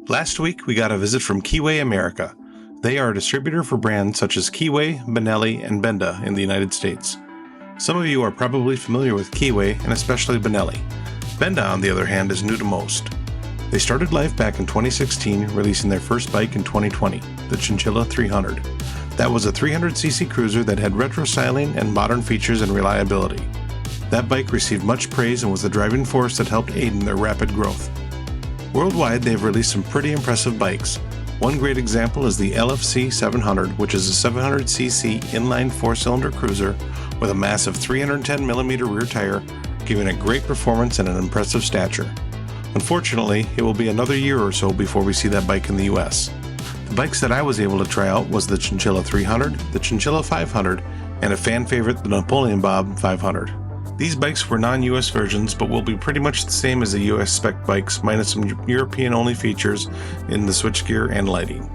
Last week, we got a visit from Keyway America. They are a distributor for brands such as Keyway, Benelli, and Benda in the United States. Some of you are probably familiar with Keyway and especially Benelli. Benda, on the other hand, is new to most. They started life back in 2016, releasing their first bike in 2020, the Chinchilla 300. That was a 300cc cruiser that had retro styling and modern features and reliability. That bike received much praise and was the driving force that helped aid in their rapid growth. Worldwide, they have released some pretty impressive bikes. One great example is the LFC 700, which is a 700cc inline 4-cylinder cruiser with a massive 310mm rear tire, giving a great performance and an impressive stature. Unfortunately, it will be another year or so before we see that bike in the US. The bikes that I was able to try out was the Chinchilla 300, the Chinchilla 500, and a fan favorite, the Napoleon Bob 500. These bikes were non-US versions, but will be pretty much the same as the US spec bikes, minus some European-only features in the switchgear and lighting.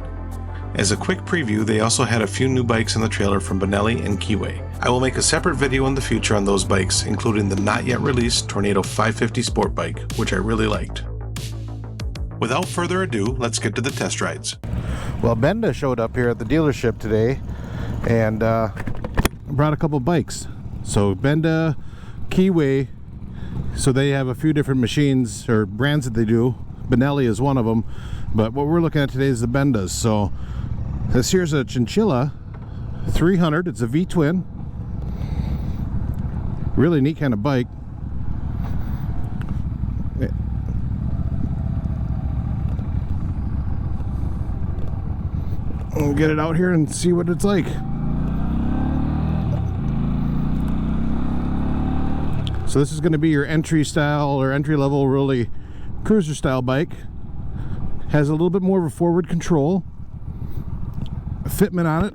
As a quick preview, they also had a few new bikes in the trailer from Benelli and Keyway. I will make a separate video in the future on those bikes, including the not yet released Tornado 550 sport bike, which I really liked. Without further ado, let's get to the test rides. Well, Benda showed up here at the dealership today and brought a couple bikes. So Benda, Keyway, so they have a few different machines or brands that they do. Benelli is one of them, but what we're looking at today is the Bendas. So this here's a Chinchilla 300. It's a V-twin. Really neat kind of bike. We'll get it out here and see what it's like. So this is going to be your entry style or entry level really cruiser style bike. Has a little bit more of a forward control. A fitment on it.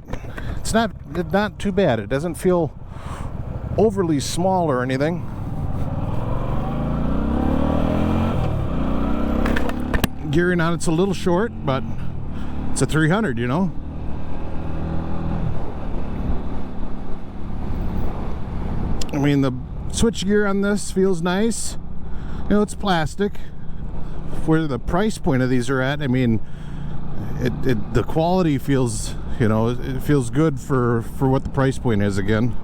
It's not too bad. It doesn't feel overly small or anything. Gearing on it's a little short, but it's a 300, you know. I mean, the switch gear on this feels nice. You know, it's plastic. Where the price point of these are at, I mean, the quality feels, you know, it feels good for what the price point is again.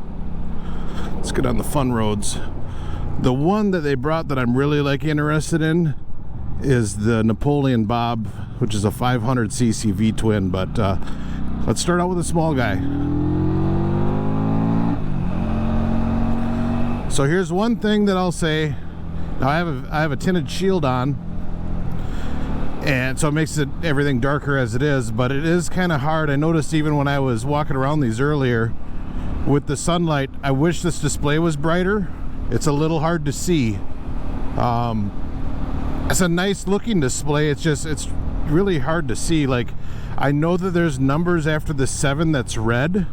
Let's get on the fun roads. The one that they brought that I'm really like interested in is the Napoleon Bob, which is a 500cc V-twin, but let's start out with a small guy. So here's one thing that I'll say. Now I have a tinted shield on, and so it makes everything darker as it is, but it is kind of hard. I noticed even when I was walking around these earlier with the sunlight, I wish this display was brighter. It's a little hard to see. It's a nice looking display, it's really hard to see. Like, I know that there's numbers after the 7 that's red,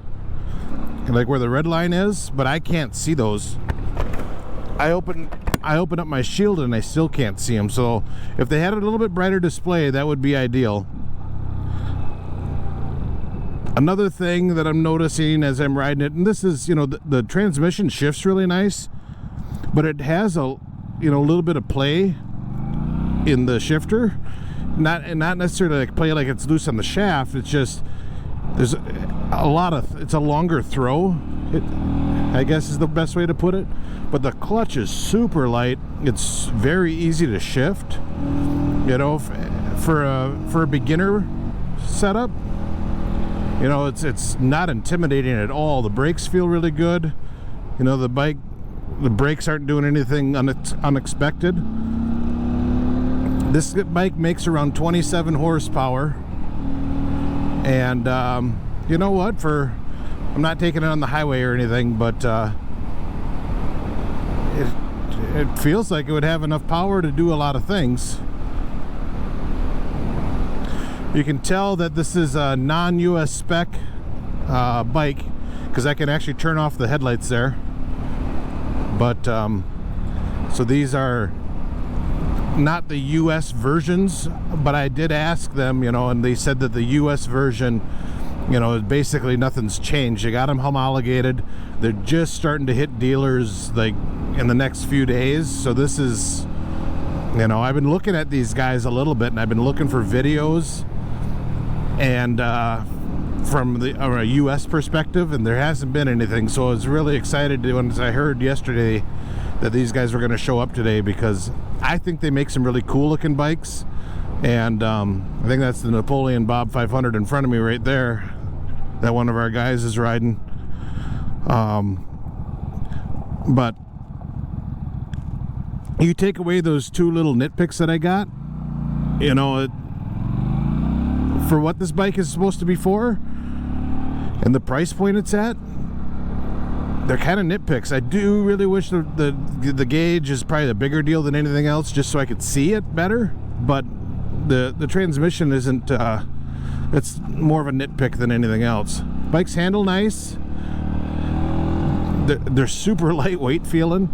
like where the red line is, but I can't see those. I open up my shield and I still can't see them. So if they had a little bit brighter display, that would be ideal. Another thing that I'm noticing as I'm riding it, and this is, you know, the transmission shifts really nice, but it has a, you know, a little bit of play in the shifter. Not necessarily like play like it's loose on the shaft. It's just there's a lot of, it's a longer throw. I guess is the best way to put it. But the clutch is super light. It's very easy to shift. You know, for a beginner setup, you know, it's not intimidating at all. The brakes feel really good. You know, the brakes aren't doing anything unexpected. This bike makes around 27 horsepower, and you know what? I'm not taking it on the highway or anything, but it feels like it would have enough power to do a lot of things. You can tell that this is a non-US spec bike because I can actually turn off the headlights there. But so these are not the US versions, but I did ask them, you know, and they said that the US version, you know, basically nothing's changed. They got them homologated. They're just starting to hit dealers like in the next few days. So this is You know, I've been looking at these guys a little bit, and I've been looking for videos and from a U.S. perspective, and there hasn't been anything. So I was really excited when I heard yesterday that these guys were going to show up today, because I think they make some really cool looking bikes. And I think that's the Napoleon Bob 500 in front of me right there that one of our guys is riding. But you take away those two little nitpicks that I got, you know, for what this bike is supposed to be for and the price point it's at, they're kind of nitpicks. I do really wish the gauge is probably a bigger deal than anything else, just so I could see it better. But the transmission isn't, it's more of a nitpick than anything else. Bikes handle nice. They're super lightweight feeling,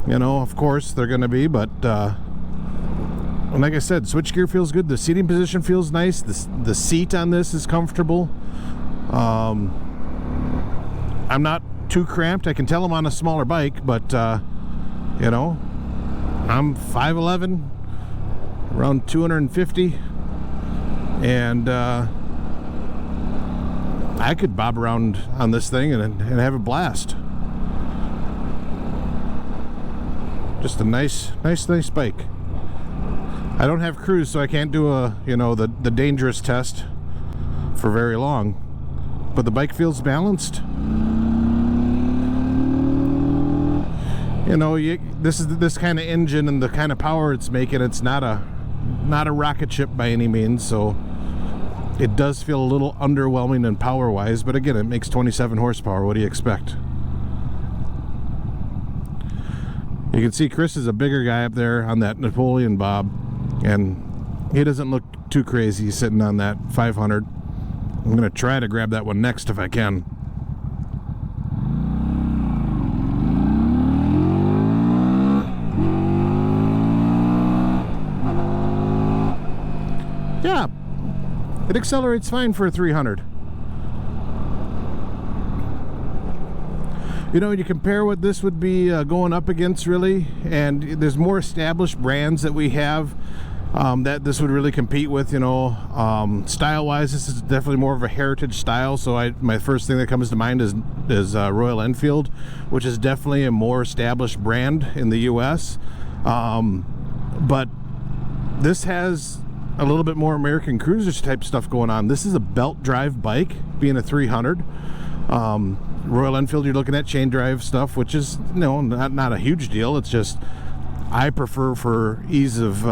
you know, of course they're going to be, but and like I said, switchgear feels good. The seating position feels nice. The seat on this is comfortable. I'm not too cramped. I can tell I'm on a smaller bike, but you know, I'm 5'11", around 250, and I could bob around on this thing and have a blast. Just a nice bike. I don't have cruise, so I can't do the dangerous test for very long, but the bike feels balanced. You know, this kind of engine and the kind of power it's making, it's not a rocket ship by any means, so it does feel a little underwhelming in power wise, but again, it makes 27 horsepower. What do you expect? You can see Chris is a bigger guy up there on that Napoleon Bob, and he doesn't look too crazy sitting on that 500. I'm going to try to grab that one next if I can. Yeah, it accelerates fine for a 300. You know, you compare what this would be going up against, really, and there's more established brands that we have that this would really compete with. You know, style-wise, this is definitely more of a heritage style. So my first thing that comes to mind is Royal Enfield, which is definitely a more established brand in the U.S. But this has a little bit more American cruisers type stuff going on. This is a belt drive bike, being a 300. Royal Enfield, you're looking at chain drive stuff, which is, you know, not a huge deal. It's just I prefer, for ease of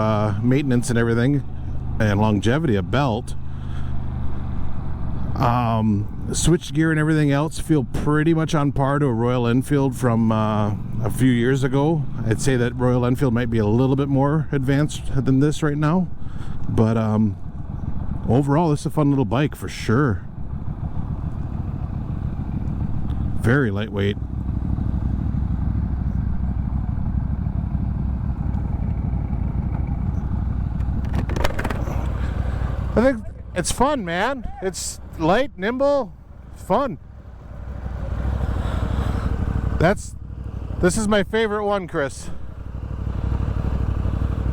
maintenance and everything and longevity, a belt. Switch gear and everything else feel pretty much on par to a Royal Enfield from a few years ago. I'd say that Royal Enfield might be a little bit more advanced than this right now, but overall, this is a fun little bike for sure. Very lightweight. I think it's fun, man. It's light, nimble, fun. This is my favorite one, Chris.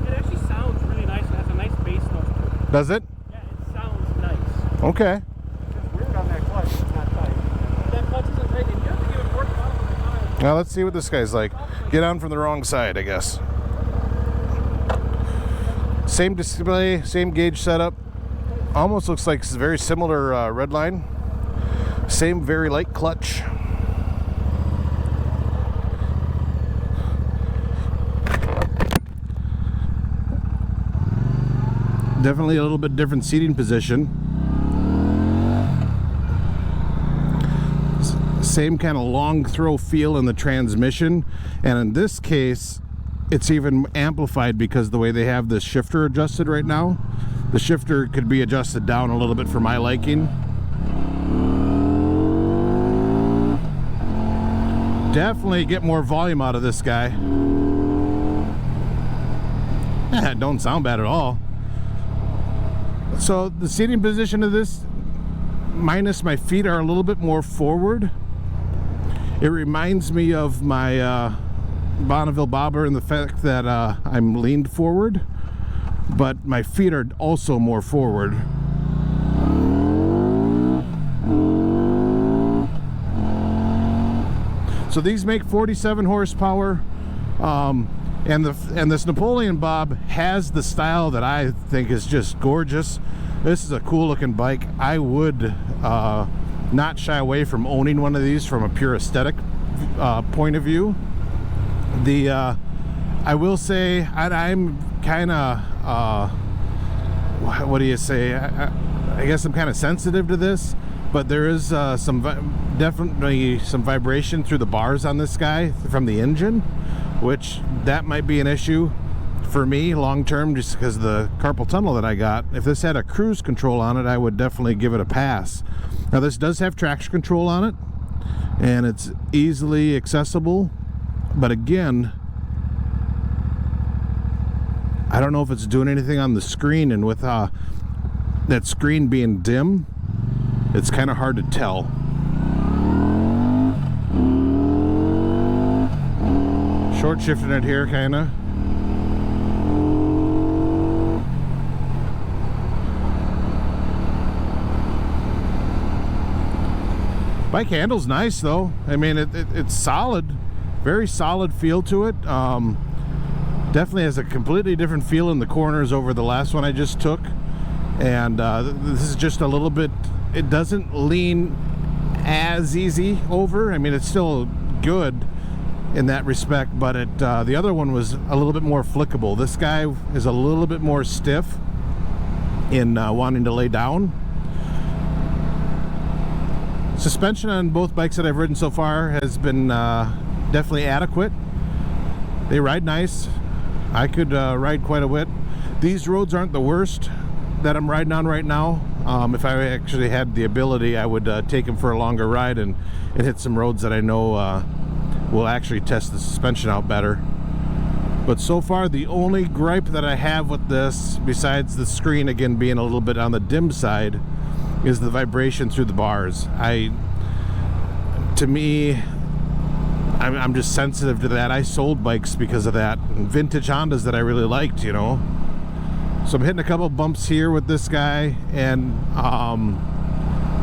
It actually sounds really nice. It has a nice bass note to it. Does it? Yeah, it sounds nice. Okay. It's weird on that clutch. It's not tight. That clutch isn't tight, and you have to give it more throttle than the car. Now let's see what this guy's like. Get on from the wrong side, I guess. Same display, same gauge setup. Almost looks like it's very similar red line. Same very light clutch. Definitely a little bit different seating position. Same kind of long throw feel in the transmission, and in this case it's even amplified because of the way they have the shifter adjusted right now. The shifter could be adjusted down a little bit for my liking. Definitely get more volume out of this guy. Yeah, it don't sound bad at all. So the seating position of this, minus my feet, are a little bit more forward. It reminds me of my Bonneville Bobber in the fact that I'm leaned forward, but my feet are also more forward. So these make 47 horsepower, and this Napoleon Bob has the style that I think is just gorgeous. This is a cool looking bike. I would not shy away from owning one of these from a pure aesthetic point of view. I will say I'm kind of what do you say? I guess I'm kind of sensitive to this, but there is definitely some vibration through the bars on this guy from the engine, which that might be an issue for me long term, just because of the carpal tunnel that I got. If this had a cruise control on it, I would definitely give it a pass. Now this does have traction control on it, and it's easily accessible, but again, I don't know if it's doing anything on the screen, and with that screen being dim, it's kind of hard to tell. Short shifting it here, kind of. Bike handle's nice though. I mean, it's solid, very solid feel to it. Definitely has a completely different feel in the corners over the last one I just took, and this is just a little bit, it doesn't lean as easy over. I mean, it's still good in that respect, but the other one was a little bit more flickable. This guy is a little bit more stiff in wanting to lay down. Suspension on both bikes that I've ridden so far has been definitely adequate. They ride nice. I could ride quite a bit. These roads aren't the worst that I'm riding on right now. If I actually had the ability, I would take them for a longer ride and hit some roads that I know will actually test the suspension out better. But so far, the only gripe that I have with this, besides the screen again being a little bit on the dim side, is the vibration through the bars. To me, I'm just sensitive to that. I sold bikes because of that, and vintage Hondas that I really liked, you know. So I'm hitting a couple bumps here with this guy, and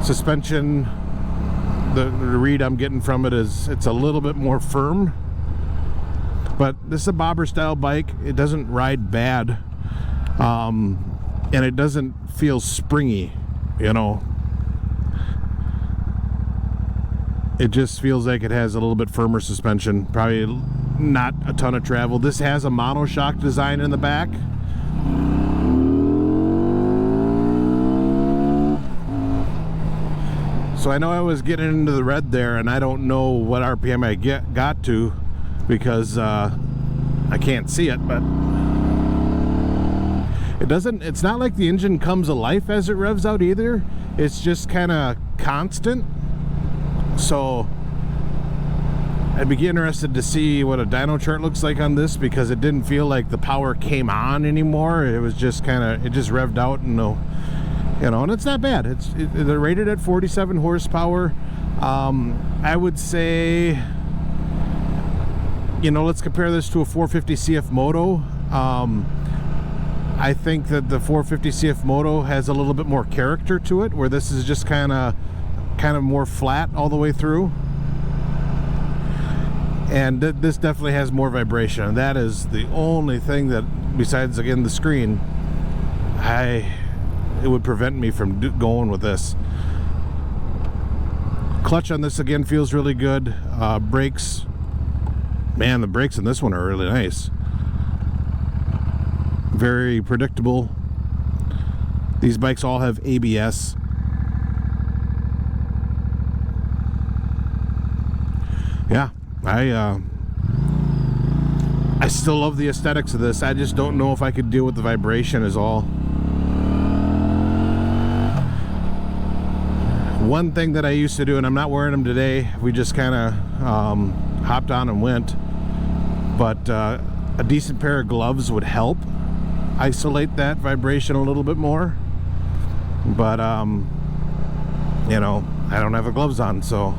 suspension, the read I'm getting from it is it's a little bit more firm. But this is a bobber style bike. It doesn't ride bad, and it doesn't feel springy, you know. It just feels like it has a little bit firmer suspension. Probably not a ton of travel. This has a monoshock design in the back. So I know I was getting into the red there, and I don't know what RPM I got to because I can't see it, but it's not like the engine comes alive as it revs out either. It's just kind of constant. So I'd be interested to see what a dyno chart looks like on this, because it didn't feel like the power came on anymore. It was just it just revved out, and you know, and it's not bad. They're rated at 47 horsepower. I would say, you know, let's compare this to a 450 CF Moto. I think that the 450 CF Moto has a little bit more character to it, where this is just kind of more flat all the way through. And this definitely has more vibration, and that is the only thing that, besides again the screen, it would prevent me from going with this. Clutch on this again feels really good. Brakes, man, the brakes in this one are really nice. Very predictable. These bikes all have ABS. Yeah, I still love the aesthetics of this. I just don't know if I could deal with the vibration is all. One thing that I used to do, and I'm not wearing them today, we just kind of hopped on and went, but a decent pair of gloves would help isolate that vibration a little bit more. But you know, I don't have the gloves on, so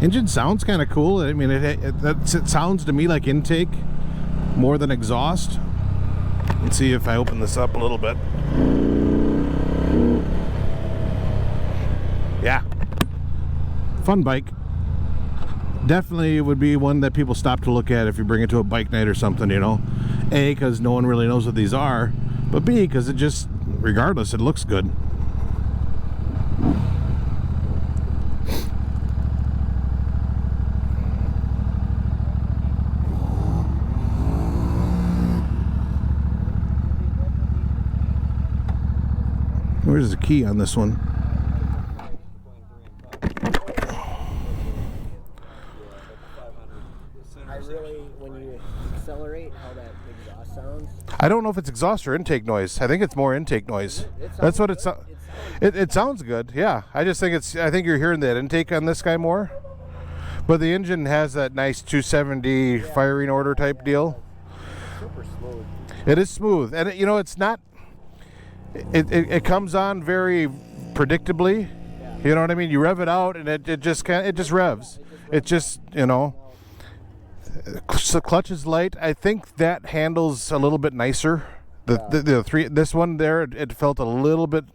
Engine sounds kind of cool. I mean, it sounds to me like intake more than exhaust. Let's see if I open this up a little bit. Yeah. Fun bike. Definitely would be one that people stop to look at if you bring it to a bike night or something, you know. A, because no one really knows what these are, but B, because it just, regardless, it looks good. Where's the key on this one? When you accelerate, how that exhaust sounds. I don't know if it's exhaust or intake noise. I think it's more intake noise. That's what it sounds. It sounds good. Yeah, I just think I think you're hearing that intake on this guy more. But the engine has that nice 270 firing order type deal. Super smooth. It is smooth, and you know it's not. It comes on very predictably. You know what I mean? You rev it out, and it just revs. It just, you know. The clutch is light. I think that handles a little bit nicer. This one there, it felt a little bit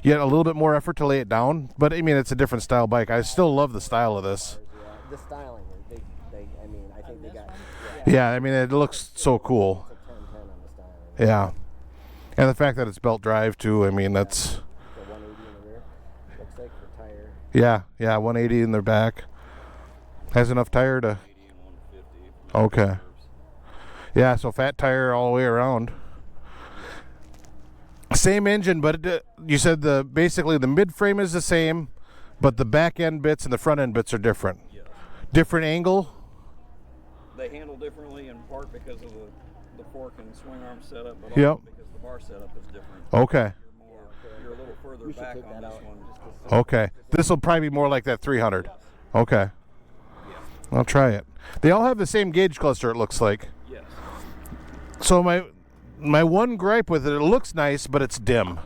more effort to lay it down. But I mean, it's a different style bike. I still love the style of this. The styling, I mean, I think they got. Yeah, I mean, it looks so cool. It's a 10-10 on the styling. Yeah, and the fact that it's belt drive too. I mean, that's. The 180 in the rear. Looks like the tire. Yeah, 180 in their back. Has enough tire to. Okay. Yeah, so fat tire all the way around. Same engine, but you said basically the mid frame is the same, but the back end bits and the front end bits are different. Yes. Different angle. They handle differently in part because of the fork and swing arm setup, but Yep. also because the bar setup is different. Okay. You're a little further We should back take on that this out. one. Okay. This will probably be more like that 300. Okay. Yeah. I'll try it. They all have the same gauge cluster, it looks like. Yes. So my one gripe with it looks nice, but it's dim.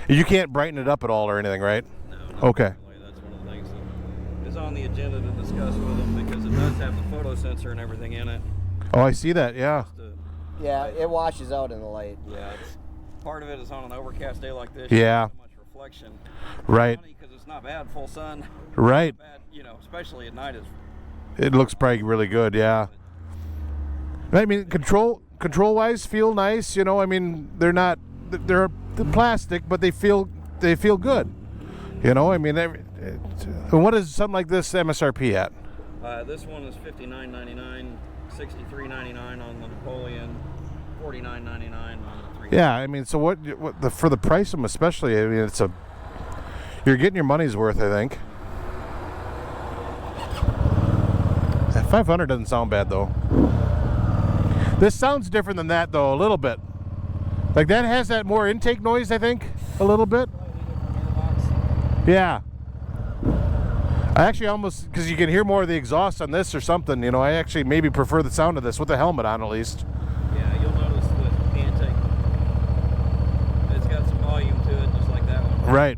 You can't brighten it up at all or anything, right? No, not Okay. really. That's one of the things that is on the agenda to discuss with them because it does have the photo sensor and everything in it. Oh, I see that. Yeah. Yeah, it washes out in the light. Yeah, part of it is on an overcast day like this. Yeah. You don't have so much reflection. Right. Because it's not bad full sun. Right. Bad, especially at night is. It looks probably really good, yeah. I mean, control-wise, feel nice. You know, I mean, they're plastic, but they feel good. You know, I mean, what is something like this MSRP at? This one is $59.99, $63.99 on the Napoleon, $49.99 on the 3. Yeah, I mean, so for the price of them, especially, I mean, you're getting your money's worth, I think. 500 doesn't sound bad though. This sounds different than that though, a little bit. Like that has that more intake noise, I think, a little bit. Yeah. I actually almost, because you can hear more of the exhaust on this or something, you know, I actually maybe prefer the sound of this with the helmet on at least. Yeah, you'll notice the intake. It's got some volume to it, just like that one. Right.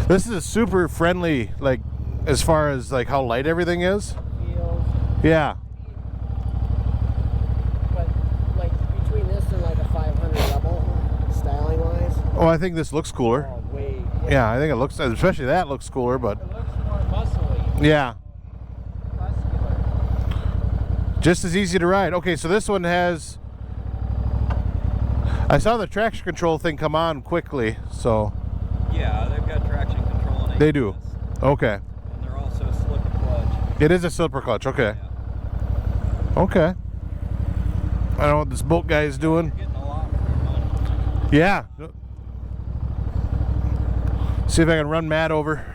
This is a super friendly, like, as far as like how light everything is. Feels. Yeah. But like between this and like a 500 Rebel, styling wise. Oh, I think this looks cooler. Way. Yeah, I think it looks, especially that looks cooler, but It looks more muscly, yeah. muscular. Just as easy to ride. Okay, so this one has, I saw the traction control thing come on quickly, so. Yeah, they've got traction control in They do. Okay. And they're also slip clutch. It is a slipper clutch, okay. Yeah. Okay. I don't know what this bolt guy is doing. You're getting a lot for your money. Yeah. See if I can run Matt over.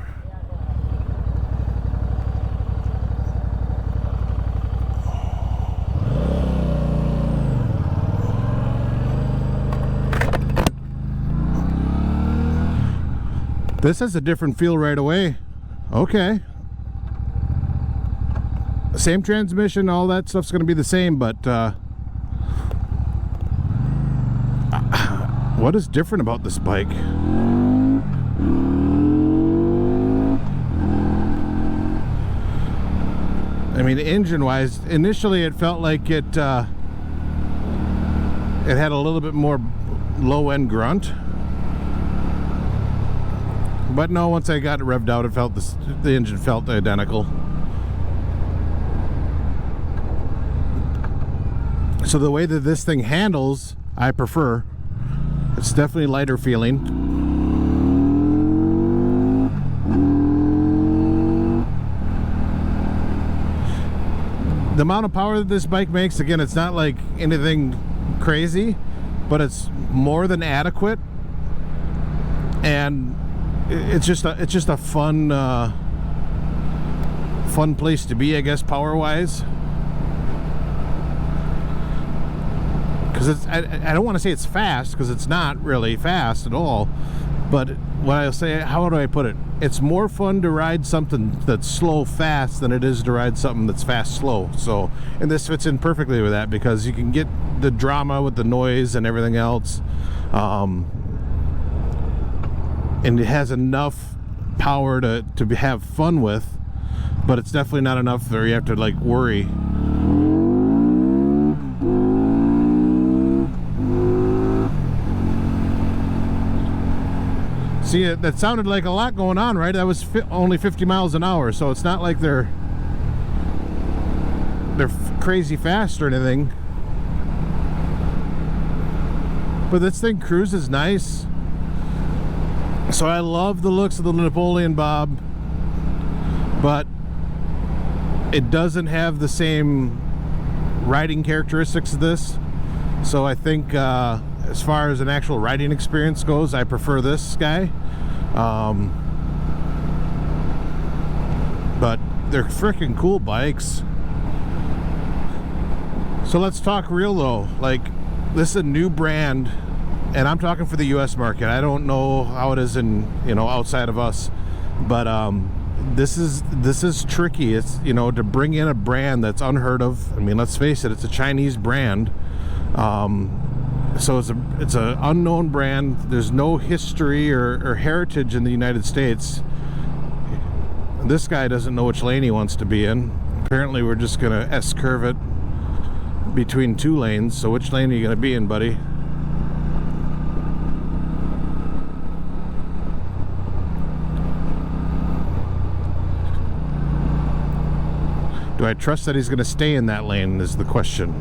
This has a different feel right away. Okay. Same transmission, all that stuff's going to be the same, but what is different about this bike? I mean, engine-wise, initially it felt like it had a little bit more low-end grunt. But no, once I got it revved out, it felt the engine felt identical. So the way that this thing handles, I prefer. It's definitely lighter feeling. The amount of power that this bike makes, again, it's not like anything crazy, but it's more than adequate, and it's just a fun fun place to be, I guess, power wise. Because I don't want to say it's fast, because it's not really fast at all, but what I'll say, how do I put it? It's more fun to ride something that's slow fast than it is to ride something that's fast slow. So, and this fits in perfectly with that, because you can get the drama with the noise and everything else, and it has enough power to have fun with, but it's definitely not enough where you have to like worry. See, that sounded like a lot going on, right? That was only 50 miles an hour, so it's not like they're crazy fast or anything. But this thing cruises nice. So I love the looks of the Napoleon Bob, but it doesn't have the same riding characteristics of this. So I think as far as an actual riding experience goes, I prefer this guy. But they're freaking cool bikes. So let's talk real though. Like, this is a new brand, and I'm talking for the US market. I don't know how it is in, you know, outside of us, but this is tricky. It's, you know, to bring in a brand that's unheard of. I mean, let's face it, it's a Chinese brand. So it's an unknown brand. There's no history or heritage in the United States. This guy doesn't know which lane he wants to be in. Apparently we're just gonna S-curve it between two lanes. So which lane are you gonna be in, buddy? Do I trust that he's gonna stay in that lane is the question.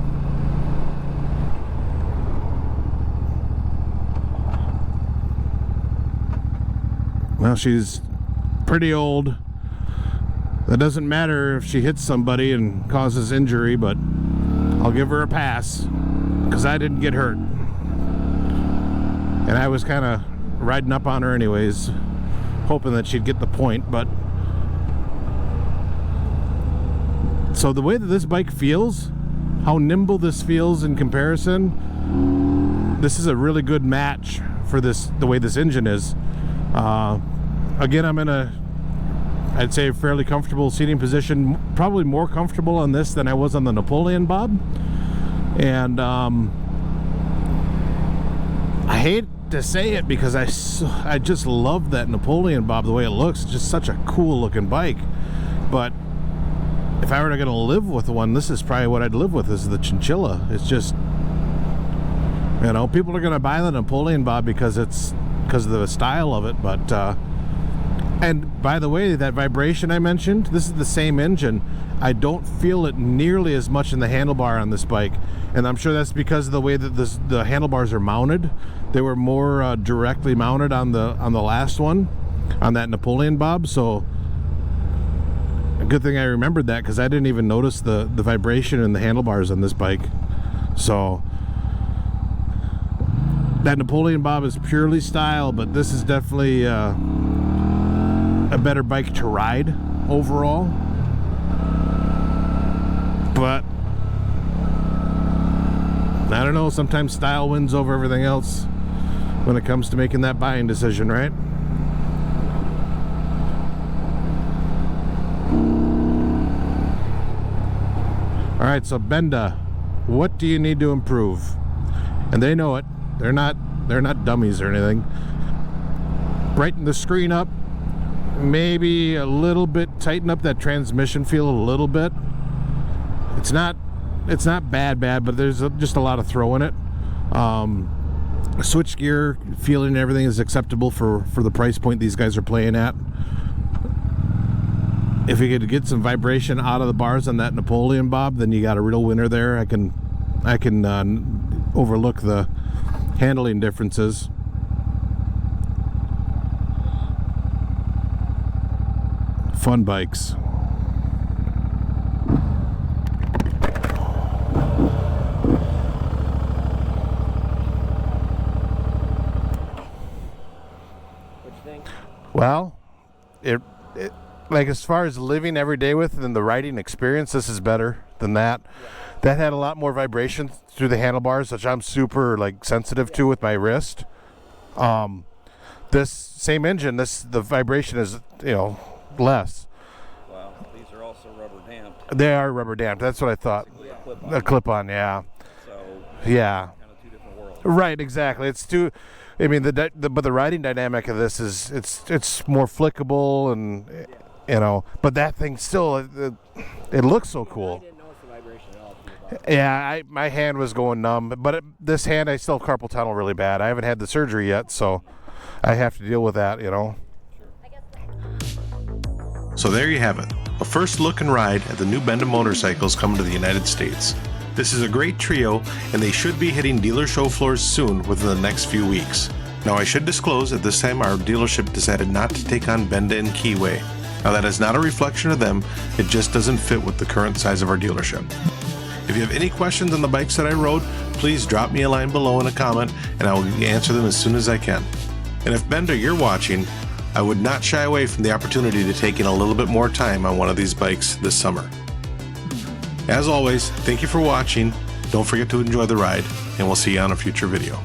Well, she's pretty old. That doesn't matter if she hits somebody and causes injury, but I'll give her a pass because I didn't get hurt. And I was kind of riding up on her anyways, hoping that she'd get the point. But so the way that this bike feels, how nimble this feels in comparison, this is a really good match for this, the way this engine is. Again, I'm in I'd say a fairly comfortable seating position, probably more comfortable on this than I was on the Napoleon Bob. And I hate to say it because I just love that Napoleon Bob, the way it looks. It's just such a cool looking bike. But if I were to live with one, this is probably what I'd live with, is the Chinchilla. It's just, you know, people are gonna buy the Napoleon Bob because of the style of it, but and by the way, that vibration I mentioned, this is the same engine. I don't feel it nearly as much in the handlebar on this bike, and I'm sure that's because of the way that the handlebars are mounted. They were more directly mounted on the last one, on that Napoleon Bob. So a good thing I remembered that, because I didn't even notice the vibration in the handlebars on this bike. So that Napoleon Bob is purely style, but this is definitely a better bike to ride overall. But I don't know, sometimes style wins over everything else when it comes to making that buying decision, right? All right, so Benda, what do you need to improve? And they know it. They're not dummies or anything. Brighten the screen up, maybe a little bit, tighten up that transmission feel a little bit. It's not bad, but there's just a lot of throw in it. Switch gear feeling and everything is acceptable for the price point these guys are playing at. If you could get some vibration out of the bars on that Napoleon Bob, then you got a real winner there. I can overlook the handling differences. Fun bikes. What you think? Well, it like as far as living every day with and the riding experience, this is better than that. Yeah. That had a lot more vibration through the handlebars, which I'm super like sensitive to with my wrist. This same engine, the vibration is less. Wow, these are also rubber damped. They are rubber damped. That's what I thought. Yeah. A clip-on, yeah. So yeah. Kind of two different worlds. Right, exactly. It's too. I mean, but the riding dynamic of this is it's more flickable and but that thing still it looks so cool. I didn't notice the vibration at all. Yeah, my hand was going numb, but this hand I still have carpal tunnel really bad. I haven't had the surgery yet, so I have to deal with that. So there you have it, a first look and ride at the new Benda motorcycles coming to the United States. This is a great trio, and they should be hitting dealer show floors soon within the next few weeks. Now I should disclose that this time our dealership decided not to take on Benda and Keyway. Now that is not a reflection of them, it just doesn't fit with the current size of our dealership. If you have any questions on the bikes that I rode, please drop me a line below in a comment and I will answer them as soon as I can. And if Benda, you're watching, I would not shy away from the opportunity to take in a little bit more time on one of these bikes this summer. As always, thank you for watching, don't forget to enjoy the ride, and we'll see you on a future video.